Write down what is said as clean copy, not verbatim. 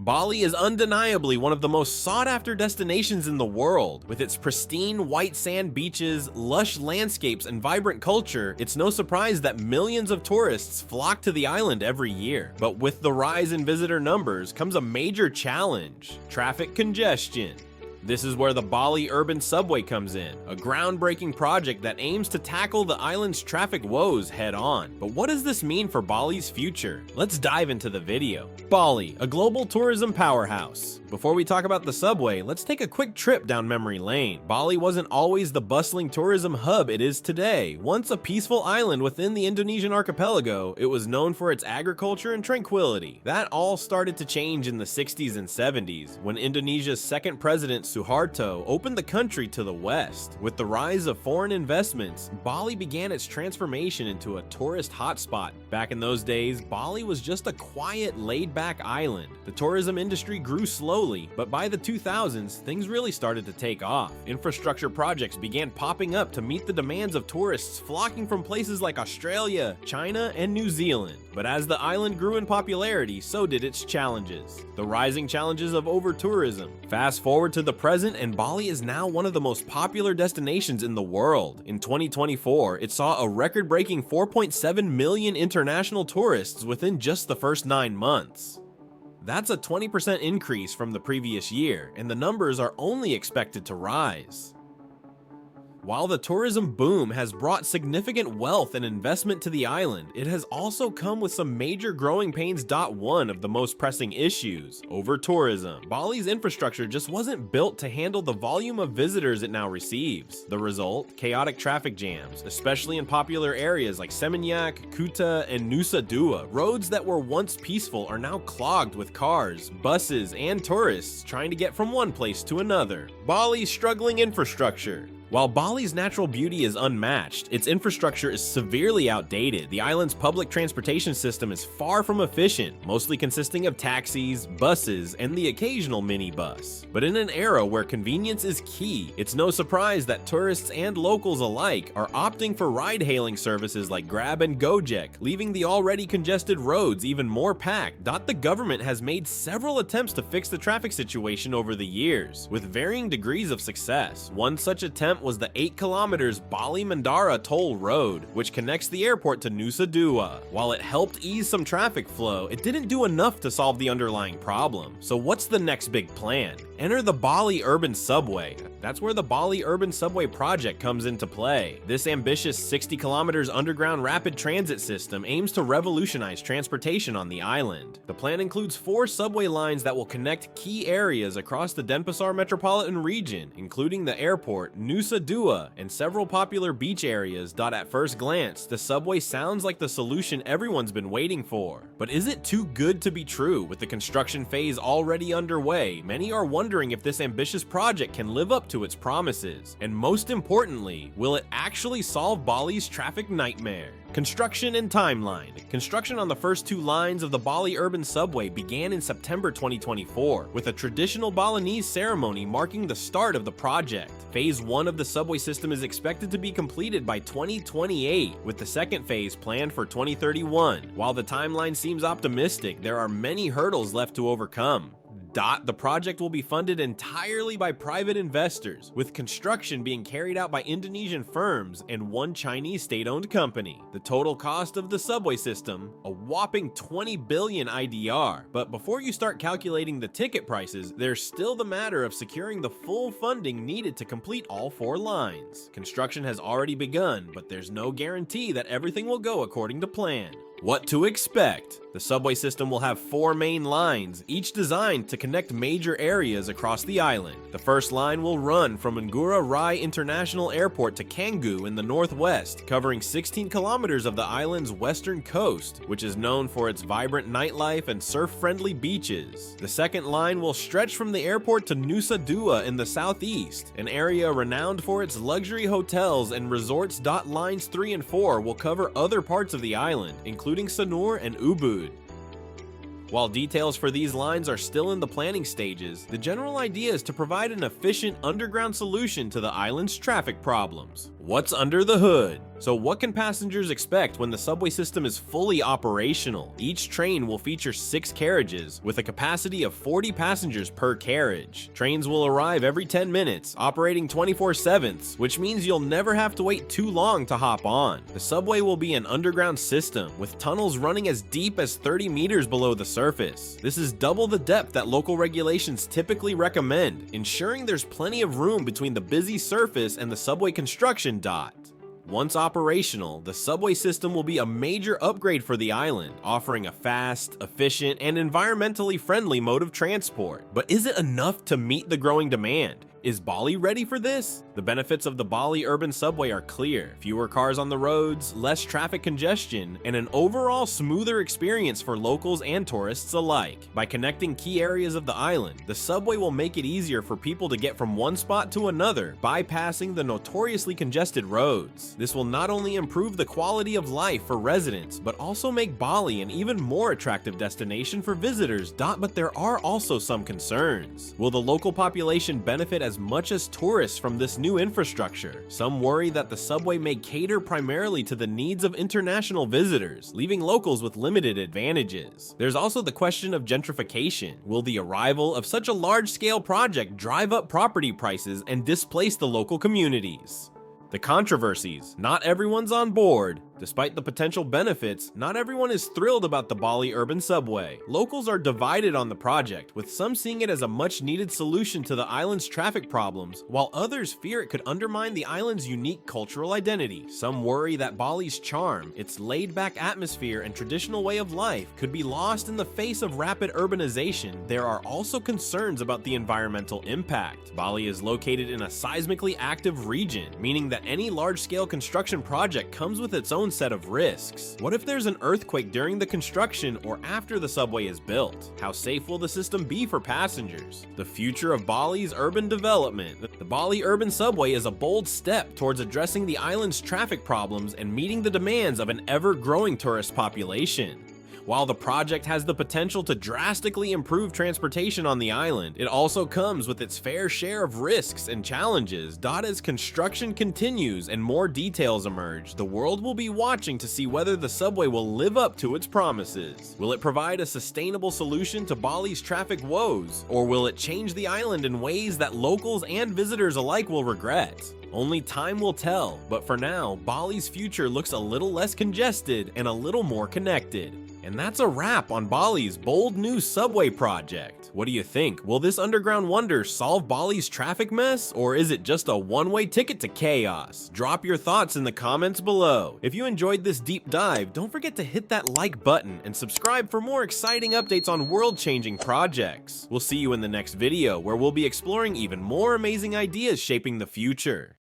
Bali is undeniably one of the most sought-after destinations in the world. With its pristine white sand beaches, lush landscapes, and vibrant culture, it's no surprise that millions of tourists flock to the island every year. But with the rise in visitor numbers comes a major challenge: traffic congestion. This is where the Bali Urban Subway comes in, a groundbreaking project that aims to tackle the island's traffic woes head on. But what does this mean for Bali's future? Let's dive into the video. Bali, a global tourism powerhouse. Before we talk about the subway, let's take a quick trip down memory lane. Bali wasn't always the bustling tourism hub it is today. Once a peaceful island within the Indonesian archipelago, it was known for its agriculture and tranquility. That all started to change in the 60s and 70s, when Indonesia's second president Suharto opened the country to the west. With the rise of foreign investments, Bali began its transformation into a tourist hotspot. Back in those days, Bali was just a quiet, laid-back island. The tourism industry grew slowly, but by the 2000s, things really started to take off. Infrastructure projects began popping up to meet the demands of tourists flocking from places like Australia, China, and New Zealand. But as the island grew in popularity, so did its challenges. The rising challenges of over-tourism. Fast forward to the present, and Bali is now one of the most popular destinations in the world. In 2024, it saw a record-breaking 4.7 million international tourists within just the first 9 months. That's a 20% increase from the previous year, and the numbers are only expected to rise. While the tourism boom has brought significant wealth and investment to the island, it has also come with some major growing pains. One of the most pressing issues: over-tourism. Bali's infrastructure just wasn't built to handle the volume of visitors it now receives. The result? Chaotic traffic jams, especially in popular areas like Seminyak, Kuta, and Nusa Dua. Roads that were once peaceful are now clogged with cars, buses, and tourists trying to get from one place to another. Bali's struggling infrastructure. While Bali's natural beauty is unmatched, its infrastructure is severely outdated. The island's public transportation system is far from efficient, mostly consisting of taxis, buses, and the occasional minibus. But in an era where convenience is key, it's no surprise that tourists and locals alike are opting for ride-hailing services like Grab and Gojek, leaving the already congested roads even more packed. The government has made several attempts to fix the traffic situation over the years, with varying degrees of success. One such attempt was the 8 kilometers Bali Mandara toll road, which connects the airport to Nusa Dua. While it helped ease some traffic flow, it didn't do enough to solve the underlying problem. So what's the next big plan? Enter the Bali Urban Subway. That's where the Bali Urban Subway project comes into play. This ambitious 60 kilometers underground rapid transit system aims to revolutionize transportation on the island. The plan includes 4 subway lines that will connect key areas across the Denpasar metropolitan region, including the airport, Nusa Dua, and several popular beach areas. At first glance, the subway sounds like the solution everyone's been waiting for. But is it too good to be true? With the construction phase already underway, many are wondering if this ambitious project can live up to its promises. And most importantly, will it actually solve Bali's traffic nightmare? Construction and timeline. Construction on the first 2 lines of the Bali Urban Subway began in September 2024, with a traditional Balinese ceremony marking the start of the project. Phase 1 of the subway system is expected to be completed by 2028, with the second phase planned for 2031. While the timeline seems optimistic, there are many hurdles left to overcome. The project will be funded entirely by private investors, with construction being carried out by Indonesian firms and one Chinese state-owned company. The total cost of the subway system, a whopping 20 billion IDR. But before you start calculating the ticket prices, there's still the matter of securing the full funding needed to complete all 4 lines. Construction has already begun, but there's no guarantee that everything will go according to plan. What to expect? The subway system will have 4 main lines, each designed to connect major areas across the island. The first line will run from Ngurah Rai International Airport to Canggu in the northwest, covering 16 kilometers of the island's western coast, which is known for its vibrant nightlife and surf-friendly beaches. The second line will stretch from the airport to Nusa Dua in the southeast, an area renowned for its luxury hotels and resorts. Lines 3 and 4 will cover other parts of the island, including Sanur and Ubud. While details for these lines are still in the planning stages, the general idea is to provide an efficient underground solution to the island's traffic problems. What's under the hood? So what can passengers expect when the subway system is fully operational? Each train will feature 6 carriages with a capacity of 40 passengers per carriage. Trains will arrive every 10 minutes, operating 24/7, which means you'll never have to wait too long to hop on. The subway will be an underground system with tunnels running as deep as 30 meters below the surface. This is double the depth that local regulations typically recommend, ensuring there's plenty of room between the busy surface and the subway construction dot. Once operational, the subway system will be a major upgrade for the island, offering a fast, efficient, and environmentally friendly mode of transport. But is it enough to meet the growing demand? Is Bali ready for this? The benefits of the Bali Urban Subway are clear. Fewer cars on the roads, less traffic congestion, and an overall smoother experience for locals and tourists alike. By connecting key areas of the island, the subway will make it easier for people to get from one spot to another, bypassing the notoriously congested roads. This will not only improve the quality of life for residents, but also make Bali an even more attractive destination for visitors. But there are also some concerns. Will the local population benefit as much as tourists from this new infrastructure? Some worry that the subway may cater primarily to the needs of international visitors, leaving locals with limited advantages. There's also the question of gentrification. Will the arrival of such a large-scale project drive up property prices and displace the local communities? The controversies. Not everyone's on board. Despite the potential benefits, not everyone is thrilled about the Bali Urban Subway. Locals are divided on the project, with some seeing it as a much-needed solution to the island's traffic problems, while others fear it could undermine the island's unique cultural identity. Some worry that Bali's charm, its laid-back atmosphere, and traditional way of life could be lost in the face of rapid urbanization. There are also concerns about the environmental impact. Bali is located in a seismically active region, meaning that any large-scale construction project comes with its own set of risks. What if there's an earthquake during the construction or after the subway is built? How safe will the system be for passengers? The future of Bali's urban development. The Bali Urban Subway is a bold step towards addressing the island's traffic problems and meeting the demands of an ever-growing tourist population. While the project has the potential to drastically improve transportation on the island, it also comes with its fair share of risks and challenges. As construction continues and more details emerge, the world will be watching to see whether the subway will live up to its promises. Will it provide a sustainable solution to Bali's traffic woes, or will it change the island in ways that locals and visitors alike will regret? Only time will tell, but for now, Bali's future looks a little less congested and a little more connected. And that's a wrap on Bali's bold new subway project. What do you think? Will this underground wonder solve Bali's traffic mess, or is it just a one-way ticket to chaos? Drop your thoughts in the comments below. If you enjoyed this deep dive, don't forget to hit that like button and subscribe for more exciting updates on world-changing projects. We'll see you in the next video, where we'll be exploring even more amazing ideas shaping the future.